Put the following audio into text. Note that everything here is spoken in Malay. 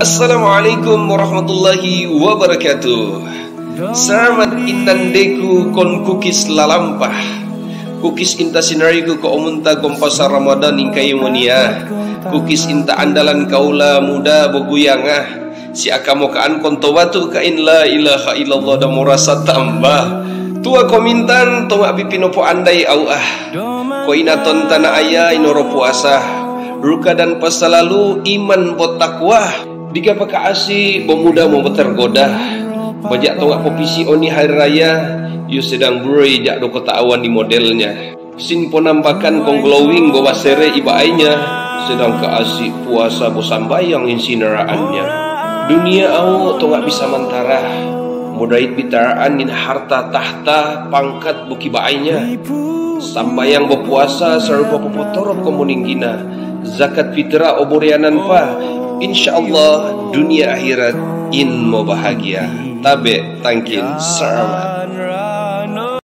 Assalamualaikum warahmatullahi wabarakatuh. Selamat inandeku kon kukis lalampah. Kukis inta sinariku ko omunta kompasa Ramadan ingkay monia. Kukis inta andalan kaula muda boguyangah. Si akamo kaan kontobatu kain la ilaha illallah dan merasa tambah. Tua komintan tong abi pinopo andai au ko inaton tanah ayah inoro puasa. Ruka dan pasalalu iman bot takwa. Dika pakaasi pemuda mau tergoda. Bajak tongak popisi oni hari raya. You sedang broi jak do kota awan di modelnya. Sin ponampakan kong glowing bawa sere ibaainya. Sedang kaasi puasa bosambayang insineraannya. Dunia au tongak bisa mantara. Modait bitaraan in harta tahta pangkat buki baainya. Sambayang berpuasa serupa popotorob komuninggina. Zakat fitrah oborianan pa. InsyaAllah dunia akhirat in mau bahagia. Tabe tangkin selamat.